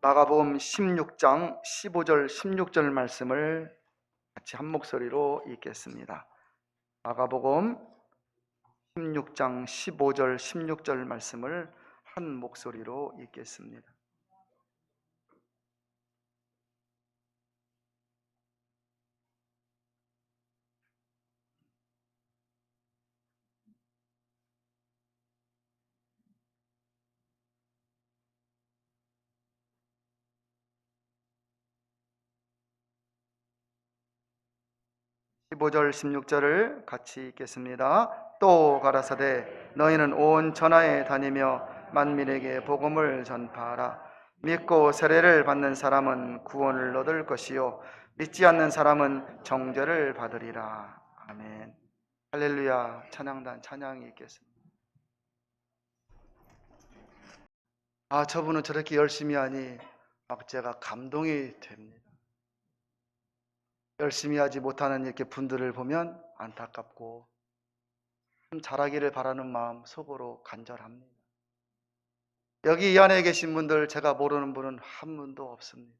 마가복음 16장 15절 16절 말씀을 같이 한 목소리로 읽겠습니다. 마가복음 16장 15절 16절 말씀을 한 목소리로 읽겠습니다. 15절 16절을 같이 읽겠습니다. 또 가라사대 너희는 온 천하에 다니며 만민에게 복음을 전파하라. 믿고 세례를 받는 사람은 구원을 얻을 것이요 믿지 않는 사람은 정죄를 받으리라. 아멘. 할렐루야. 찬양단 찬양이 있겠습니다. 저분은 저렇게 열심히 하니 막 제가 감동이 됩니다. 열심히 하지 못하는 이렇게 분들을 보면 안타깝고 좀 잘하기를 바라는 마음 속으로 간절합니다. 여기 이 안에 계신 분들 제가 모르는 분은 한 분도 없습니다.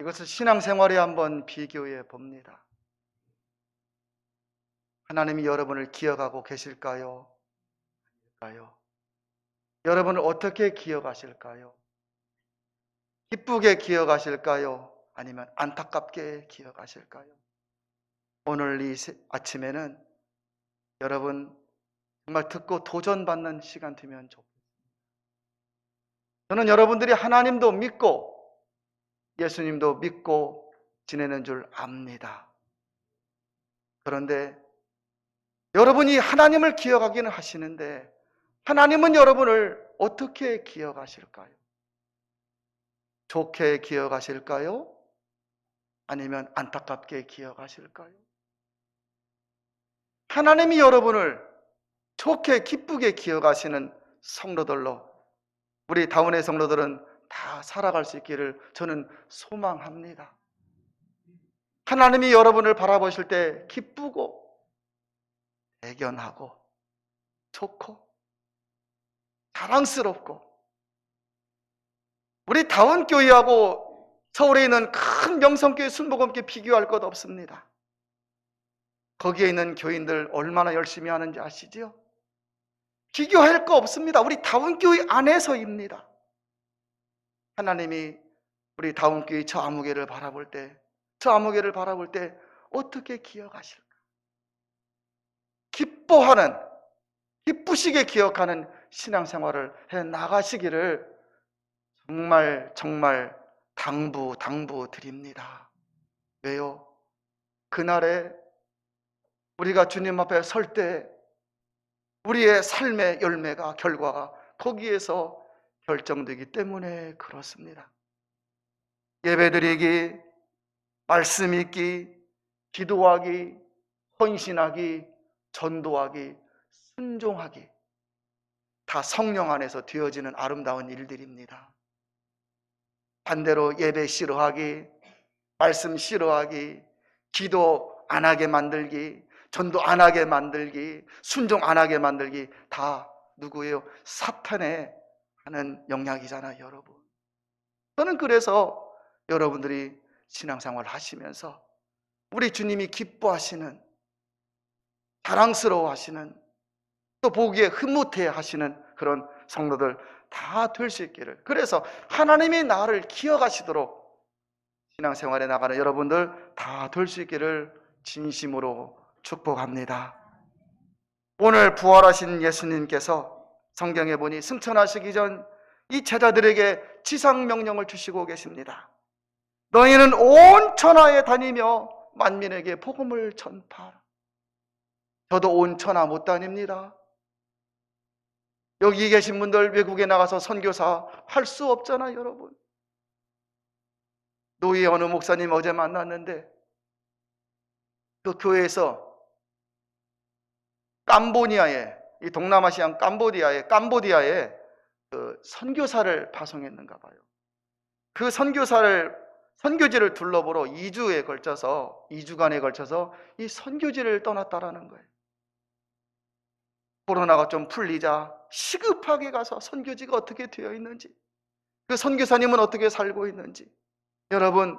이것을 신앙생활에 한번 비교해 봅니다. 하나님이 여러분을 기억하고 계실까요? 여러분을 어떻게 기억하실까요? 기쁘게 기억하실까요? 아니면 안타깝게 기억하실까요? 오늘 이 아침에는 여러분 정말 듣고 도전받는 시간 되면 좋겠습니다. 저는 여러분들이 하나님도 믿고 예수님도 믿고 지내는 줄 압니다. 그런데 여러분이 하나님을 기억하기는 하시는데 하나님은 여러분을 어떻게 기억하실까요? 좋게 기억하실까요? 아니면 안타깝게 기억하실까요? 하나님이 여러분을 좋게 기쁘게 기억하시는 성도들로 우리 다운의 성도들은 다 살아갈 수 있기를 저는 소망합니다. 하나님이 여러분을 바라보실 때 기쁘고 대견하고 좋고 자랑스럽고 우리 다운교회하고 서울에 있는 큰 명성교회 순복음교회 비교할 것 없습니다. 거기에 있는 교인들 얼마나 열심히 하는지 아시죠? 비교할 거 없습니다. 우리 다운교회 안에서입니다. 하나님이 우리 다운교회 저 아무개를 바라볼 때 어떻게 기억하실까? 기뻐하는, 기쁘시게 기억하는 신앙생활을 해 나가시기를 정말 당부 드립니다. 왜요? 그날에 우리가 주님 앞에 설 때 우리의 삶의 열매가, 결과가 거기에서 결정되기 때문에 그렇습니다. 예배드리기, 말씀 읽기, 기도하기, 헌신하기, 전도하기, 순종하기 다 성령 안에서 되어지는 아름다운 일들입니다. 반대로 예배 싫어하기, 말씀 싫어하기, 기도 안 하게 만들기, 전도 안 하게 만들기, 순종 안 하게 만들기 다 누구예요? 사탄의 하는 영향이잖아요, 여러분. 저는 그래서 여러분들이 신앙생활 하시면서 우리 주님이 기뻐하시는, 자랑스러워하시는, 또 보기에 흐뭇해 하시는 그런 성도들 다 될 수 있기를, 그래서 하나님이 나를 기억하시도록 신앙생활에 나가는 여러분들 다 될 수 있기를 진심으로 축복합니다. 오늘 부활하신 예수님께서 성경에 보니 승천하시기 전 이 제자들에게 지상명령을 주시고 계십니다. 너희는 온 천하에 다니며 만민에게 복음을 전파하라. 저도 온 천하 못 다닙니다. 여기 계신 분들 외국에 나가서 선교사 할 수 없잖아요, 여러분. 노예 어느 목사님 어제 만났는데 그 교회에서 캄보디아에, 이 동남아시아 캄보디아에 그 선교사를 파송했는가 봐요. 그 선교지를 둘러보러 2주간에 걸쳐서 이 선교지를 떠났다라는 거예요. 코로나가 좀 풀리자 시급하게 가서 선교지가 어떻게 되어 있는지, 그 선교사님은 어떻게 살고 있는지, 여러분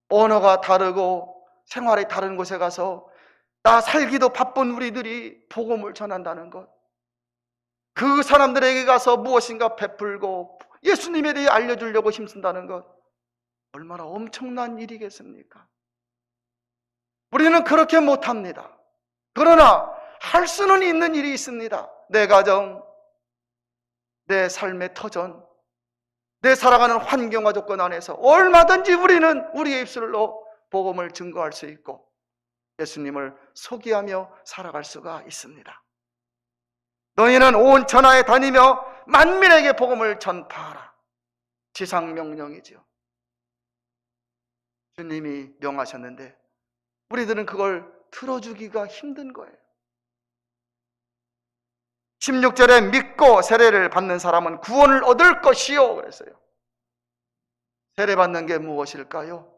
언어가 다르고 생활이 다른 곳에 가서 나 살기도 바쁜 우리들이 복음을 전한다는 것, 그 사람들에게 가서 무엇인가 베풀고 예수님에 대해 알려주려고 힘쓴다는 것, 얼마나 엄청난 일이겠습니까? 우리는 그렇게 못합니다. 그러나 할 수는 있는 일이 있습니다. 내 가정, 내 삶의 터전, 내 살아가는 환경과 조건 안에서 얼마든지 우리는 우리의 입술로 복음을 증거할 수 있고 예수님을 소개하며 살아갈 수가 있습니다. 너희는 온 전하에 다니며 만민에게 복음을 전파하라. 지상명령이죠. 주님이 명하셨는데 우리들은 그걸 들어주기가 힘든 거예요. 16절에 믿고 세례를 받는 사람은 구원을 얻을 것이요 그랬어요. 세례받는 게 무엇일까요?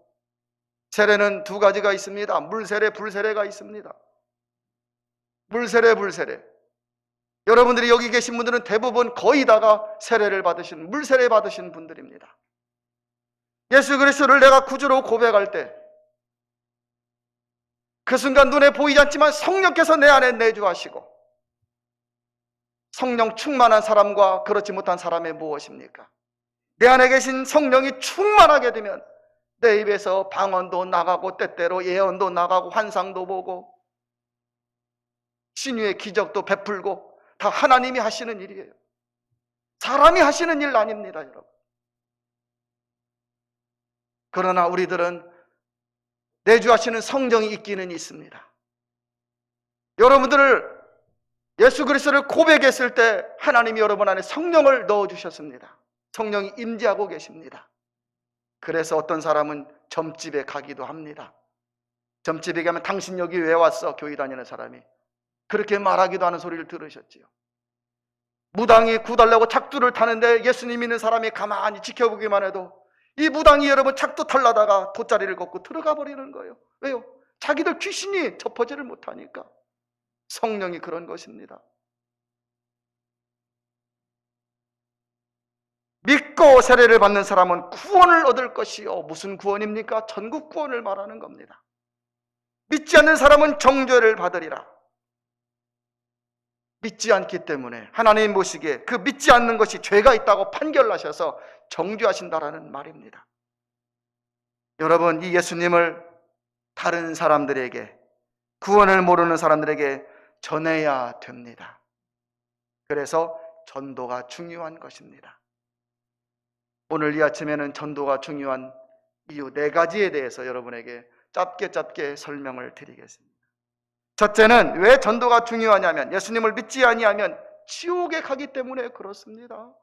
세례는 두 가지가 있습니다. 물세례, 불세례가 있습니다. 물세례, 불세례. 여러분들이 여기 계신 분들은 대부분 거의 다가 세례를 받으신, 물세례 받으신 분들입니다. 예수 그리스도를 내가 구주로 고백할 때 그 순간 눈에 보이지 않지만 성령께서 내 안에 내주하시고, 성령 충만한 사람과 그렇지 못한 사람의 무엇입니까? 내 안에 계신 성령이 충만하게 되면 내 입에서 방언도 나가고 때때로 예언도 나가고 환상도 보고 신유의 기적도 베풀고 다 하나님이 하시는 일이에요. 사람이 하시는 일 아닙니다, 여러분. 그러나 우리들은 내주하시는 성령이 있기는 있습니다. 여러분들을 예수 그리스도를 고백했을 때 하나님이 여러분 안에 성령을 넣어주셨습니다. 성령이 임재하고 계십니다. 그래서 어떤 사람은 점집에 가기도 합니다. 점집에 가면 당신 여기 왜 왔어? 교회 다니는 사람이 그렇게 말하기도 하는 소리를 들으셨지요. 무당이 구달라고 착두를 타는데 예수님 믿는 사람이 가만히 지켜보기만 해도 이 무당이 여러분 착두 털라다가 돗자리를 걷고 들어가 버리는 거예요. 왜요? 자기들 귀신이 접어지를 못하니까. 성령이 그런 것입니다. 믿고 세례를 받는 사람은 구원을 얻을 것이요. 무슨 구원입니까? 전국 구원을 말하는 겁니다. 믿지 않는 사람은 정죄를 받으리라. 믿지 않기 때문에 하나님 보시기에 그 믿지 않는 것이 죄가 있다고 판결하셔서 정죄하신다라는 말입니다. 여러분, 이 예수님을 다른 사람들에게, 구원을 모르는 사람들에게 전해야 됩니다. 그래서 전도가 중요한 것입니다. 오늘 이 아침에는 전도가 중요한 이유 4가지에 대해서 여러분에게 짧게 설명을 드리겠습니다. 첫째는 왜 전도가 중요하냐면 예수님을 믿지 아니하면 지옥에 가기 때문에 그렇습니다.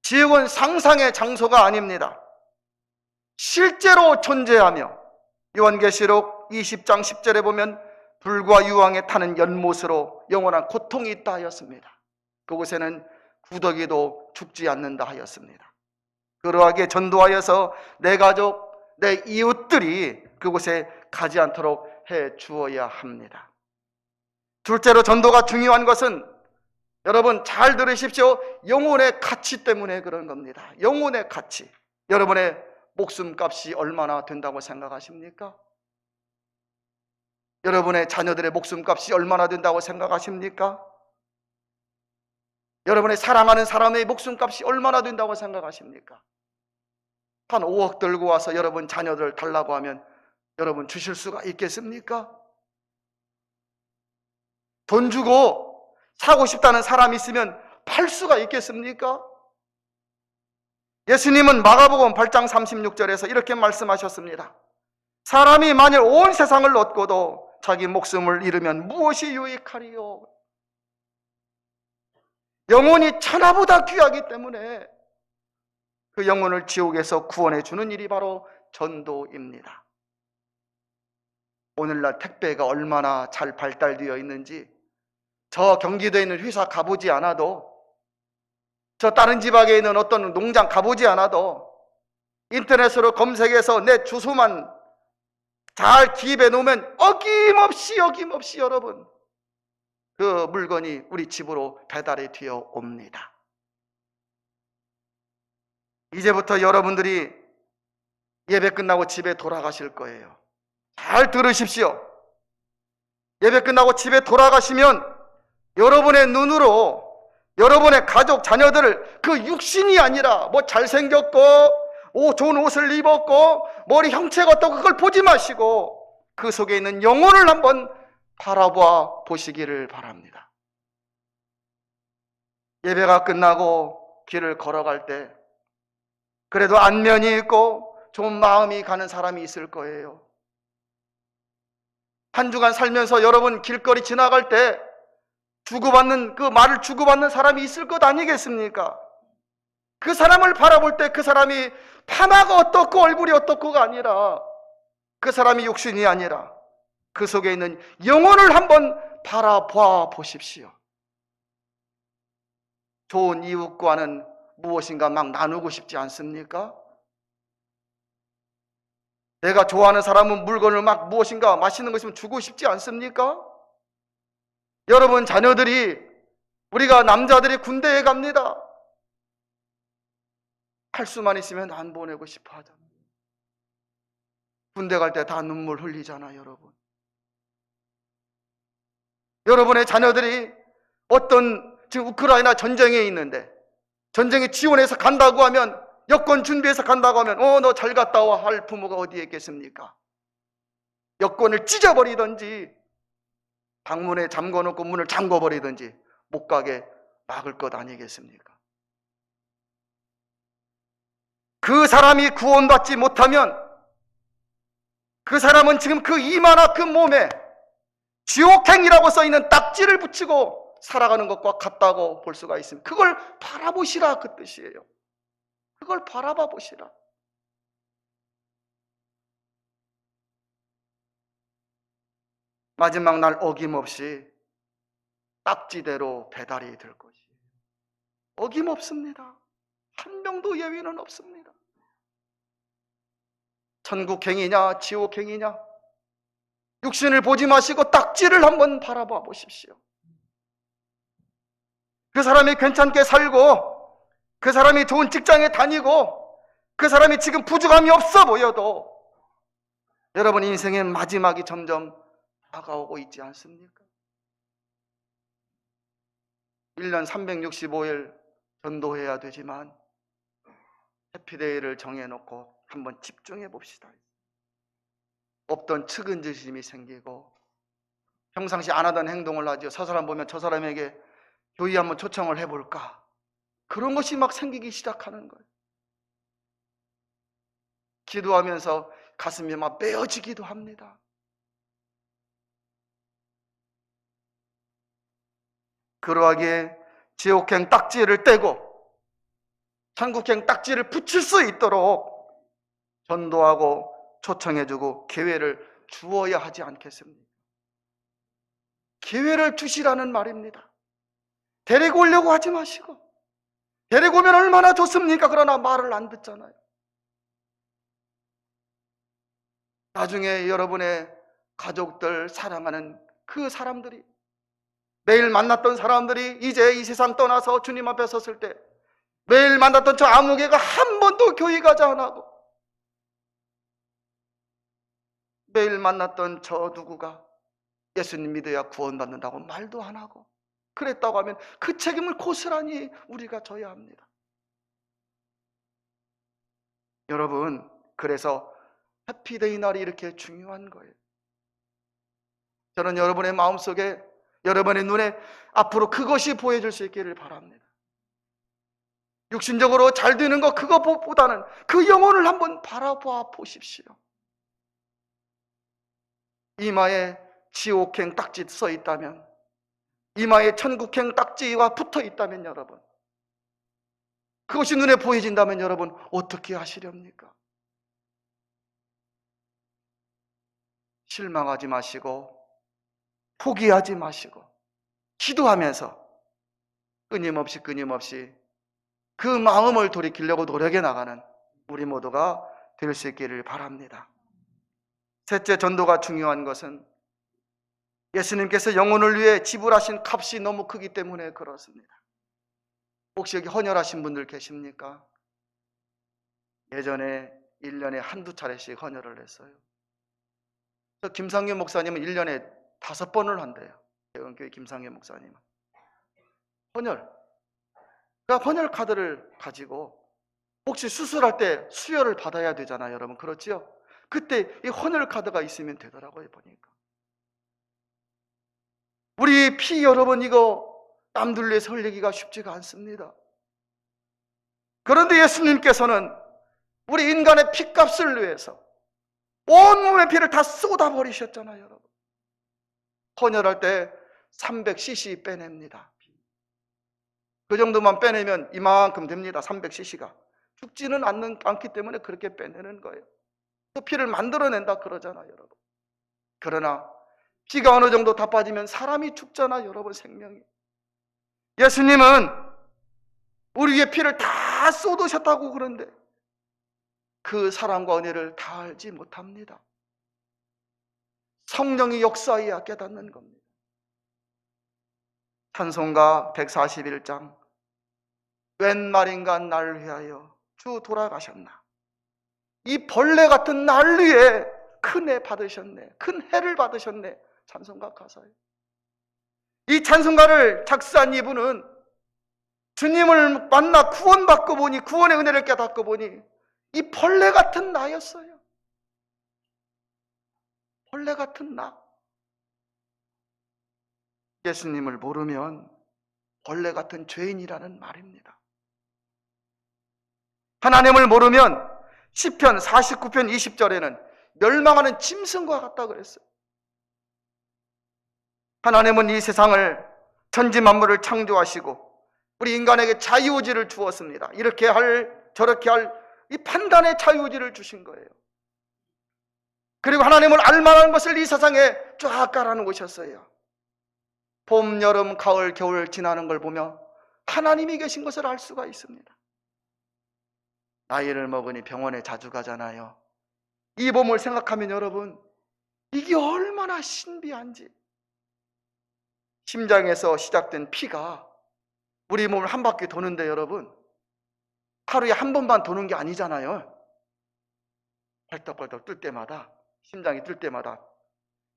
지옥은 상상의 장소가 아닙니다. 실제로 존재하며 요한계시록 20장 10절에 보면 불과 유황에 타는 연못으로 영원한 고통이 있다 하였습니다. 그곳에는 구더기도 죽지 않는다 하였습니다. 그러하게 전도하여서 내 가족, 내 이웃들이 그곳에 가지 않도록 해 주어야 합니다. 둘째로 전도가 중요한 것은 여러분 잘 들으십시오. 영혼의 가치 때문에 그런 겁니다. 영혼의 가치. 여러분의 목숨값이 얼마나 된다고 생각하십니까? 여러분의 자녀들의 목숨값이 얼마나 된다고 생각하십니까? 여러분의 사랑하는 사람의 목숨값이 얼마나 된다고 생각하십니까? 한 5억 들고 와서 여러분 자녀들 달라고 하면 여러분 주실 수가 있겠습니까? 돈 주고 사고 싶다는 사람이 있으면 팔 수가 있겠습니까? 예수님은 마가복음 8장 36절에서 이렇게 말씀하셨습니다. 사람이 만일 온 세상을 얻고도 자기 목숨을 잃으면 무엇이 유익하리요? 영혼이 천하보다 귀하기 때문에 그 영혼을 지옥에서 구원해 주는 일이 바로 전도입니다. 오늘날 택배가 얼마나 잘 발달되어 있는지 저 경기도에 있는 회사 가보지 않아도, 저 다른 지방에 있는 어떤 농장 가보지 않아도 인터넷으로 검색해서 내 주소만 잘 기입해 놓으면 어김없이 여러분 그 물건이 우리 집으로 배달이 되어 옵니다. 이제부터 여러분들이 예배 끝나고 집에 돌아가실 거예요. 잘 들으십시오. 예배 끝나고 집에 돌아가시면 여러분의 눈으로 여러분의 가족, 자녀들을 그 육신이 아니라 뭐 잘생겼고 좋은 옷을 입었고 머리 형체가 어떻고 그걸 보지 마시고 그 속에 있는 영혼을 한번 바라봐 보시기를 바랍니다. 예배가 끝나고 길을 걸어갈 때 그래도 안면이 있고 좋은 마음이 가는 사람이 있을 거예요. 한 주간 살면서 여러분 길거리 지나갈 때 주고받는 그 말을 주고받는 사람이 있을 것 아니겠습니까? 그 사람을 바라볼 때 그 사람이 파마가 어떻고 얼굴이 어떻고가 아니라 그 사람이 육신이 아니라 그 속에 있는 영혼을 한번 바라봐 보십시오. 좋은 이웃과는 무엇인가 막 나누고 싶지 않습니까? 내가 좋아하는 사람은 물건을 막 무엇인가 맛있는 거 있으면 주고 싶지 않습니까? 여러분 자녀들이 우리가 남자들이 군대에 갑니다. 할 수만 있으면 안 보내고 싶어 하잖아요. 군대 갈 때 다 눈물 흘리잖아요, 여러분. 여러분의 자녀들이 지금 우크라이나 전쟁에 있는데 전쟁에 지원해서 간다고 하면 여권 준비해서 간다고 하면 너 잘 갔다 와 할 부모가 어디에 있겠습니까? 여권을 찢어버리든지 방문에 잠궈놓고 문을 잠궈버리든지 못 가게 막을 것 아니겠습니까? 그 사람이 구원받지 못하면 그 사람은 지금 그 이마나 그 몸에 지옥행이라고 써있는 딱지를 붙이고 살아가는 것과 같다고 볼 수가 있습니다. 그걸 바라보시라 그 뜻이에요. 그걸 바라봐 보시라. 마지막 날 어김없이 딱지대로 배달이 될 것이에요. 어김없습니다. 한 명도 예외는 없습니다. 천국행이냐 지옥행이냐 육신을 보지 마시고 딱지를 한번 바라봐 보십시오. 그 사람이 괜찮게 살고 그 사람이 좋은 직장에 다니고 그 사람이 지금 부족함이 없어 보여도 여러분 인생의 마지막이 점점 다가오고 있지 않습니까? 1년 365일 전도해야 되지만 해피데이를 정해놓고 한번 집중해 봅시다. 없던 측은지심이 생기고 평상시 안 하던 행동을 하죠. 저 사람 보면 저 사람에게 교회 한번 초청을 해볼까? 그런 것이 막 생기기 시작하는 거예요. 기도하면서 가슴이 막 메어지기도 합니다. 그러하기에 지옥행 딱지를 떼고 천국행 딱지를 붙일 수 있도록 전도하고 초청해주고 기회를 주어야 하지 않겠습니까? 기회를 주시라는 말입니다. 데리고 오려고 하지 마시고 데리고 오면 얼마나 좋습니까? 그러나 말을 안 듣잖아요. 나중에 여러분의 가족들 사랑하는 그 사람들이 매일 만났던 사람들이 이제 이 세상 떠나서 주님 앞에 섰을 때 매일 만났던 저 아무개가 한 번도 교회 가자 안 하고 매일 만났던 저 누구가 예수님 믿어야 구원받는다고 말도 안 하고 그랬다고 하면 그 책임을 고스란히 우리가 져야 합니다. 여러분 그래서 해피데이 날이 이렇게 중요한 거예요. 저는 여러분의 마음속에 여러분의 눈에 앞으로 그것이 보여줄 수 있기를 바랍니다. 육신적으로 잘 되는 것 그것보다는 그 영혼을 한번 바라봐 보십시오. 이마에 지옥행 딱지 써 있다면 이마에 천국행 딱지와 붙어 있다면 여러분 그것이 눈에 보여진다면 여러분 어떻게 하시렵니까? 실망하지 마시고 포기하지 마시고 기도하면서 끊임없이 그 마음을 돌이키려고 노력해 나가는 우리 모두가 될 수 있기를 바랍니다. 셋째 전도가 중요한 것은 예수님께서 영혼을 위해 지불하신 값이 너무 크기 때문에 그렇습니다. 혹시 여기 헌혈하신 분들 계십니까? 예전에 1년에 한두 차례씩 헌혈을 했어요. 김상규 목사님은 1년에 5번을 한대요. 대원교회 김상규 목사님은. 헌혈. 그러니까 헌혈 카드를 가지고 혹시 수술할 때 수혈을 받아야 되잖아요, 여러분. 그렇지요? 그때 이 헌혈 카드가 있으면 되더라고요, 보니까. 우리 피 여러분 이거 남들 위해서 흘리기가 쉽지가 않습니다. 그런데 예수님께서는 우리 인간의 피값을 위해서 온 몸의 피를 다 쏟아버리셨잖아요, 여러분. 헌혈할 때 300cc 빼냅니다. 그 정도만 빼내면 이만큼 됩니다. 300cc가. 죽지는 않기 때문에 그렇게 빼내는 거예요. 또 피를 만들어낸다 그러잖아요, 여러분. 그러나 피가 어느 정도 다 빠지면 사람이 죽잖아요, 여러분. 생명이. 예수님은 우리의 피를 다 쏟으셨다고 그러는데 그 사랑과 은혜를 다 알지 못합니다. 성령이 역사해야 깨닫는 겁니다. 찬송가 141장 웬 말인가 날 위하여 주 돌아가셨나. 이 벌레 같은 날 위해 큰 해 받으셨네, 큰 해를 받으셨네. 찬송가 가사예요. 이 찬송가를 작사한 이분은 주님을 만나 구원받고 보니, 구원의 은혜를 깨닫고 보니 이 벌레 같은 나였어요. 벌레 같은 나. 예수님을 모르면 벌레 같은 죄인이라는 말입니다. 하나님을 모르면 시편 49편 20절에는 멸망하는 짐승과 같다 그랬어요. 하나님은 이 세상을 천지 만물을 창조하시고 우리 인간에게 자유의지를 주었습니다. 이렇게 할 저렇게 할 이 판단의 자유의지를 주신 거예요. 그리고 하나님을 알만한 것을 이 세상에 쫙 깔아놓으셨어요. 봄, 여름, 가을, 겨울 지나는 걸 보며 하나님이 계신 것을 알 수가 있습니다. 나이를 먹으니 병원에 자주 가잖아요. 이 봄을 생각하면 여러분, 이게 얼마나 신비한지. 심장에서 시작된 피가 우리 몸을 한 바퀴 도는데 여러분, 하루에 한 번만 도는 게 아니잖아요. 벌떡벌떡 뜰 때마다, 심장이 뜰 때마다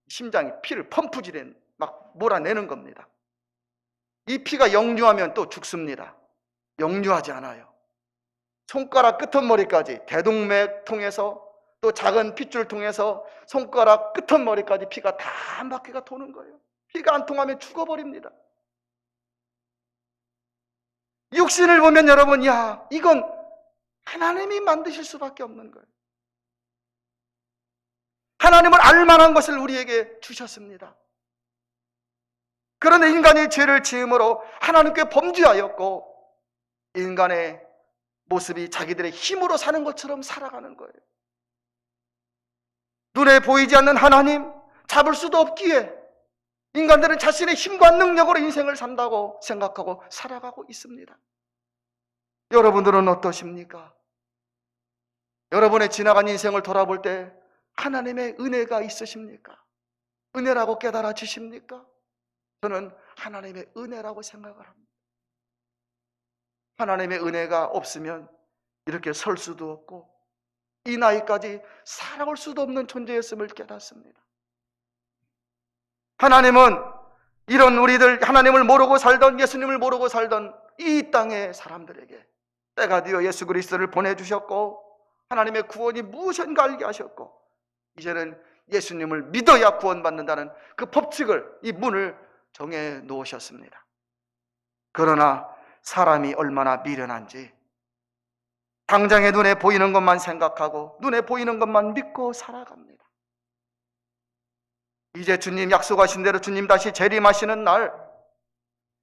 심장이 피를 펌프질해 막 몰아내는 겁니다. 이 피가 역류하면 또 죽습니다. 역류하지 않아요. 손가락 끝머리까지 대동맥 통해서 또 작은 핏줄 통해서 손가락 끝머리까지 피가 다 한 바퀴가 도는 거예요. 피가 안 통하면 죽어버립니다. 육신을 보면 여러분, 야, 이건 하나님이 만드실 수밖에 없는 거예요. 하나님을 알만한 것을 우리에게 주셨습니다. 그런데 인간이 죄를 지음으로 하나님께 범죄하였고 인간의 모습이 자기들의 힘으로 사는 것처럼 살아가는 거예요. 눈에 보이지 않는 하나님, 잡을 수도 없기에 인간들은 자신의 힘과 능력으로 인생을 산다고 생각하고 살아가고 있습니다. 여러분들은 어떠십니까? 여러분의 지나간 인생을 돌아볼 때 하나님의 은혜가 있으십니까? 은혜라고 깨달아지십니까? 저는 하나님의 은혜라고 생각을 합니다. 하나님의 은혜가 없으면 이렇게 설 수도 없고 이 나이까지 살아올 수도 없는 존재였음을 깨닫습니다. 하나님은 이런 우리들, 하나님을 모르고 살던, 예수님을 모르고 살던 이 땅의 사람들에게 때가 되어 예수 그리스도를 보내주셨고 하나님의 구원이 무엇인가 알게 하셨고 이제는 예수님을 믿어야 구원받는다는 그 법칙을, 이 문을 정해 놓으셨습니다. 그러나 사람이 얼마나 미련한지 당장의 눈에 보이는 것만 생각하고 눈에 보이는 것만 믿고 살아갑니다. 이제 주님 약속하신 대로 주님 다시 재림하시는 날,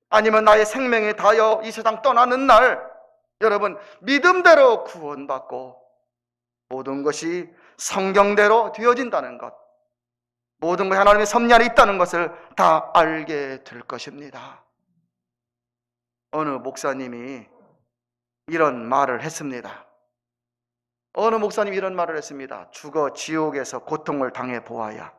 아니면 나의 생명이 다하여 이 세상 떠나는 날, 여러분 믿음대로 구원받고 모든 것이 성경대로 되어진다는 것, 모든 것이 하나님의 섭리 안에 있다는 것을 다 알게 될 것입니다. 어느 목사님이 이런 말을 했습니다. 어느 목사님이 이런 말을 했습니다. 죽어 지옥에서 고통을 당해 보아야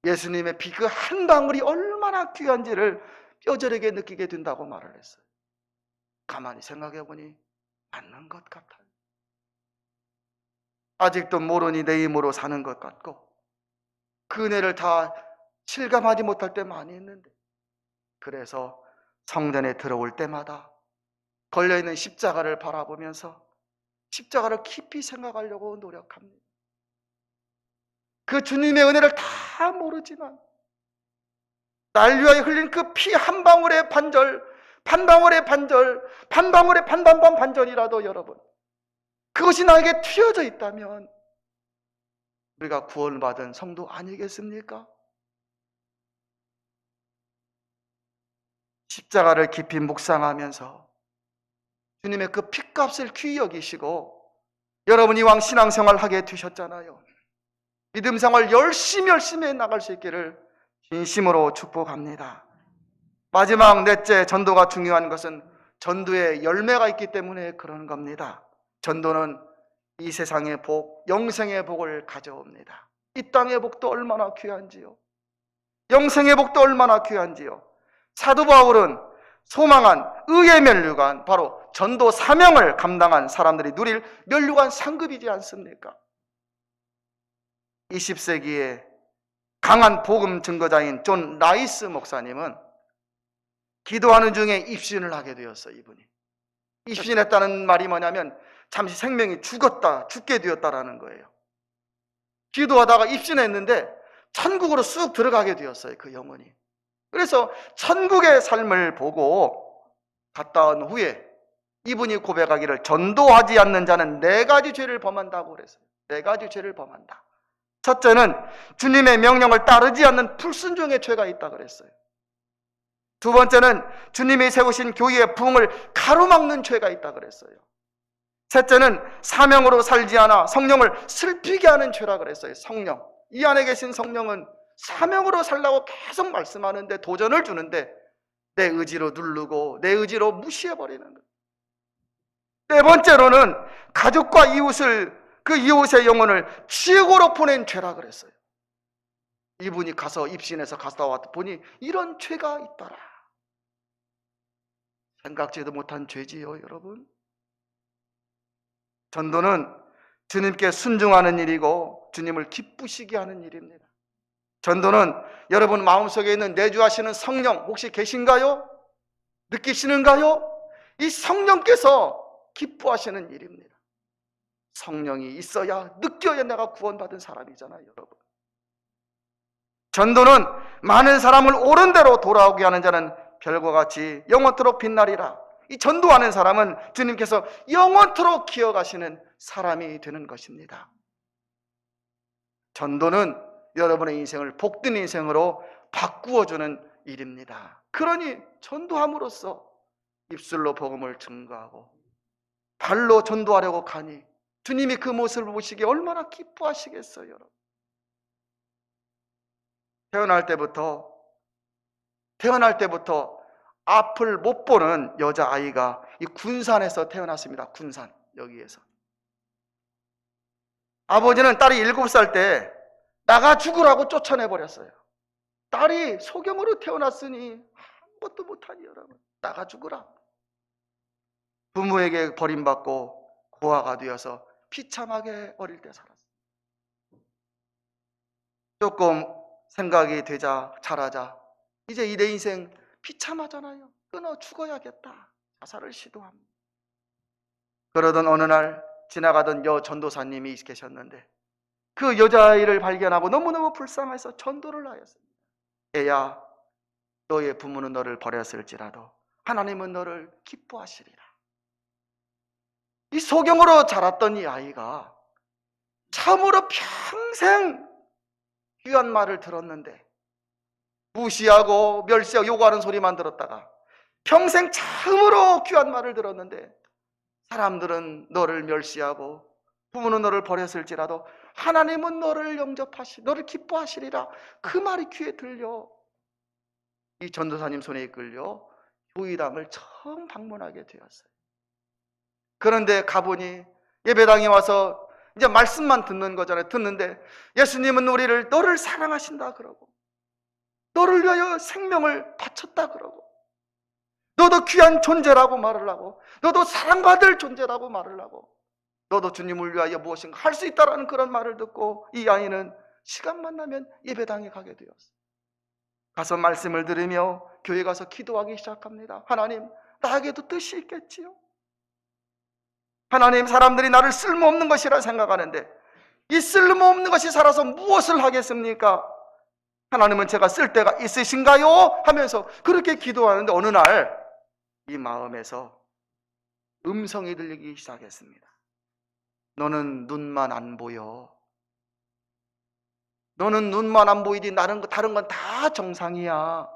예수님의 피 그 한 방울이 얼마나 귀한지를 뼈저리게 느끼게 된다고 말을 했어요. 가만히 생각해 보니 맞는 것 같아요. 아직도 모르니 내 힘으로 사는 것 같고 그 은혜를 다 실감하지 못할 때 많이 있는데, 그래서 성전에 들어올 때마다 걸려있는 십자가를 바라보면서 십자가를 깊이 생각하려고 노력합니다. 그 주님의 은혜를 다 모르지만 날 위하여 흘린 그 피 한 방울의 반절, 반방울의 반절, 반방울의 반반반 반절이라도 여러분, 그것이 나에게 튀어져 있다면 우리가 구원받은 성도 아니겠습니까? 십자가를 깊이 묵상하면서 주님의 그 핏값을 귀히 여기시고 여러분이 이왕 신앙생활 하게 되셨잖아요. 믿음 생활 열심히 해 나갈 수 있기를 진심으로 축복합니다. 마지막 넷째, 전도가 중요한 것은 전도에 열매가 있기 때문에 그런 겁니다. 전도는 이 세상의 복, 영생의 복을 가져옵니다. 이 땅의 복도 얼마나 귀한지요, 영생의 복도 얼마나 귀한지요. 사도 바울은 소망한 의의 면류관, 바로 전도 사명을 감당한 사람들이 누릴 면류관 상급이지 않습니까? 20세기에 강한 복음 증거자인 존 라이스 목사님은 기도하는 중에 입신을 하게 되었어요. 이분이 입신했다는 말이 뭐냐면 잠시 생명이 죽게 되었다라는 거예요. 기도하다가 입신했는데 천국으로 쑥 들어가게 되었어요, 그 영혼이. 그래서 천국의 삶을 보고 갔다 온 후에 이분이 고백하기를, 전도하지 않는 자는 4가지 죄를 범한다고 그랬어요. 4가지 죄를 범한다. 첫째는 주님의 명령을 따르지 않는 불순종의 죄가 있다 그랬어요. 두 번째는 주님이 세우신 교회의 부흥을 가로막는 죄가 있다 그랬어요. 셋째는 사명으로 살지 않아 성령을 슬피게 하는 죄라 그랬어요. 성령, 이 안에 계신 성령은 사명으로 살라고 계속 말씀하는데, 도전을 주는데 내 의지로 누르고 내 의지로 무시해버리는 거예요. 네 번째로는 가족과 그 이웃의 영혼을 지옥으로 보낸 죄라 그랬어요. 이분이 가서 입신해서 갔다 왔다 보니 이런 죄가 있더라. 생각지도 못한 죄지요, 여러분. 전도는 주님께 순종하는 일이고 주님을 기쁘시게 하는 일입니다. 전도는 여러분 마음속에 있는 내주하시는 성령 혹시 계신가요? 느끼시는가요? 이 성령께서 기뻐하시는 일입니다. 성령이 있어야, 느껴야 내가 구원받은 사람이잖아요, 여러분. 전도는 많은 사람을 옳은 대로 돌아오게 하는 자는 별과 같이 영원토록 빛나리라. 이 전도하는 사람은 주님께서 영원토록 기억하시는 사람이 되는 것입니다. 전도는 여러분의 인생을 복된 인생으로 바꾸어주는 일입니다. 그러니 전도함으로써 입술로 복음을 증거하고 발로 전도하려고 가니 주님이 그 모습을 보시기에 얼마나 기뻐하시겠어요, 여러분. 태어날 때부터 앞을 못 보는 여자아이가 이 군산에서 태어났습니다. 군산, 여기에서. 아버지는 딸이 7살 때 나가 죽으라고 쫓아내버렸어요. 딸이 소경으로 태어났으니 아무것도 못하니 여러분, 나가 죽으라. 부모에게 버림받고 고아가 되어서 비참하게 어릴 때 살았어요. 조금 생각이 되자 자라자 이제 내 인생 비참하잖아요. 끊어 죽어야겠다. 자살을 시도합니다. 그러던 어느 날 지나가던 전도사님이 계셨는데 그 여자아이를 발견하고 너무너무 불쌍해서 전도를 하였습니다. 애야, 너의 부모는 너를 버렸을지라도 하나님은 너를 기뻐하시리라. 이 소경으로 자랐던 이 아이가 참으로 평생 귀한 말을 들었는데 무시하고 멸시하고 요구하는 소리만 들었다가 평생 참으로 귀한 말을 들었는데 사람들은 너를 멸시하고 부모는 너를 버렸을지라도 하나님은 너를 너를 기뻐하시리라. 그 말이 귀에 들려 이 전도사님 손에 이끌려 교회당을 처음 방문하게 되었어요. 그런데 가보니 예배당에 와서 이제 말씀만 듣는 거잖아요. 듣는데 예수님은 너를 사랑하신다 그러고 너를 위하여 생명을 바쳤다 그러고, 너도 귀한 존재라고 말을 하고, 너도 사랑받을 존재라고 말을 하고, 너도 주님을 위하여 무엇인가 할 수 있다라는 그런 말을 듣고 이 아이는 시간만 나면 예배당에 가게 되었어요. 가서 말씀을 들으며 교회 가서 기도하기 시작합니다. 하나님, 나에게도 뜻이 있겠지요? 하나님, 사람들이 나를 쓸모없는 것이라 생각하는데 이 쓸모없는 것이 살아서 무엇을 하겠습니까? 하나님은 제가 쓸 데가 있으신가요? 하면서 그렇게 기도하는데 어느 날 이 마음에서 음성이 들리기 시작했습니다. 너는 눈만 안 보여. 너는 눈만 안 보이지 다른 건 다 정상이야.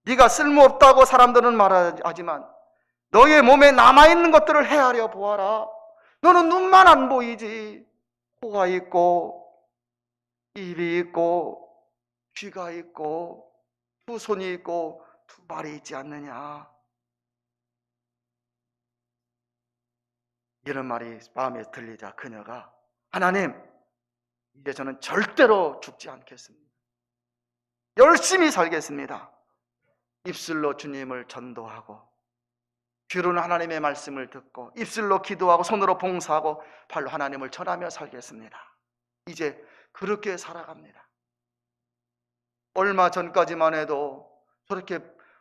네가 쓸모없다고 사람들은 말하지만 너의 몸에 남아있는 것들을 헤아려 보아라. 너는 눈만 안 보이지. 코가 있고 입이 있고 귀가 있고 두 손이 있고 두 발이 있지 않느냐. 이런 말이 마음에 들리자 그녀가 하나님, 이제 저는 절대로 죽지 않겠습니다. 열심히 살겠습니다. 입술로 주님을 전도하고 귀로는 하나님의 말씀을 듣고 입술로 기도하고 손으로 봉사하고 발로 하나님을 전하며 살겠습니다. 이제 그렇게 살아갑니다. 얼마 전까지만 해도 저렇게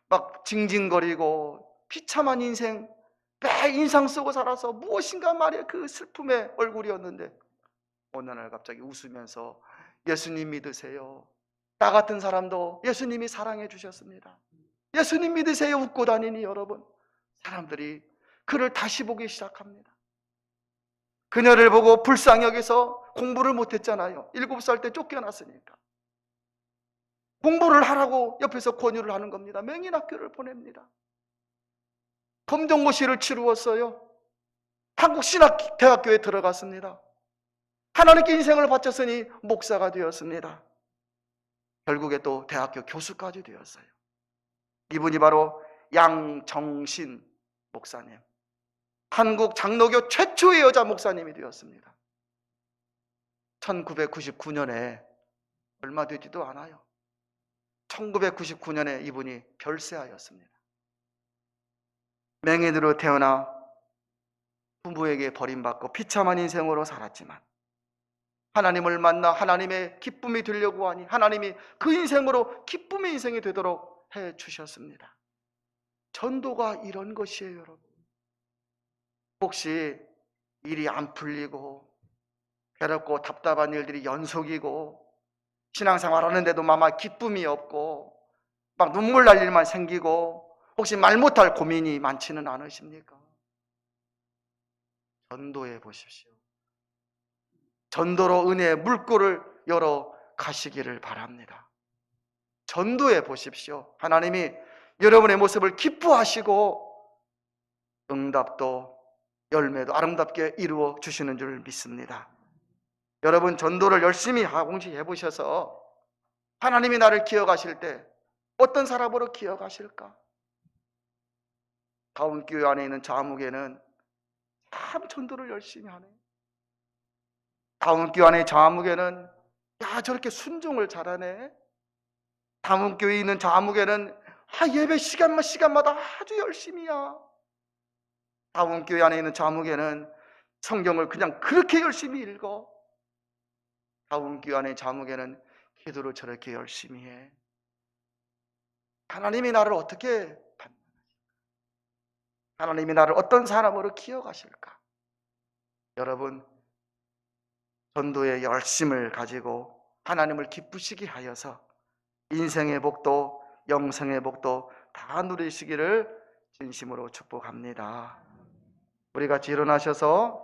막 징징거리고 비참한 인생, 매 인상 쓰고 살아서 무엇인가 말이야 그 슬픔의 얼굴이었는데 어느 날 갑자기 웃으면서 예수님 믿으세요. 나 같은 사람도 예수님이 사랑해 주셨습니다. 예수님 믿으세요. 웃고 다니니 여러분, 사람들이 그를 다시 보기 시작합니다. 그녀를 보고 불쌍히 여기서 공부를 못했잖아요. 7살 때 쫓겨났으니까. 공부를 하라고 옆에서 권유를 하는 겁니다. 맹인학교를 보냅니다. 검정고시를 치루었어요. 한국신학대학교에 들어갔습니다. 하나님께 인생을 바쳤으니 목사가 되었습니다. 결국에 또 대학교 교수까지 되었어요. 이분이 바로 양정신 목사님, 한국 장로교 최초의 여자 목사님이 되었습니다. 1999년에 얼마 되지도 않아요. 1999년에 이분이 별세하였습니다. 맹인으로 태어나 부모에게 버림받고 비참한 인생으로 살았지만 하나님을 만나 하나님의 기쁨이 되려고 하니 하나님이 그 인생으로 기쁨의 인생이 되도록 해 주셨습니다. 전도가 이런 것이에요, 여러분. 혹시 일이 안 풀리고 괴롭고 답답한 일들이 연속이고 신앙생활 하는데도 막 기쁨이 없고 막 눈물 날 일만 생기고 혹시 말 못할 고민이 많지는 않으십니까? 전도해 보십시오. 전도로 은혜의 물꼬를 열어 가시기를 바랍니다. 전도해 보십시오. 하나님이 여러분의 모습을 기뻐하시고 응답도 열매도 아름답게 이루어 주시는 줄 믿습니다. 여러분, 전도를 열심히 공시해 보셔서 하나님이 나를 기억하실 때 어떤 사람으로 기억하실까? 다운교회 안에 있는 자무개는 참 전도를 열심히 하네. 다운교회 안에 자무개는 야 저렇게 순종을 잘하네. 다운교회에 있는 자무개는 예배 시간마다 아주 열심히야. 다운교회 안에 있는 자무개는 성경을 그냥 그렇게 열심히 읽어. 다운교회 안에 자무개는 기도를 저렇게 열심히 해. 하나님이 나를 어떻게 판단하실까? 하나님이 나를 어떤 사람으로 기억하실까? 여러분, 전도의 열심을 가지고 하나님을 기쁘시게 하여서 인생의 복도 영생의 복도 다 누리시기를 진심으로 축복합니다. 우리 같이 일어나셔서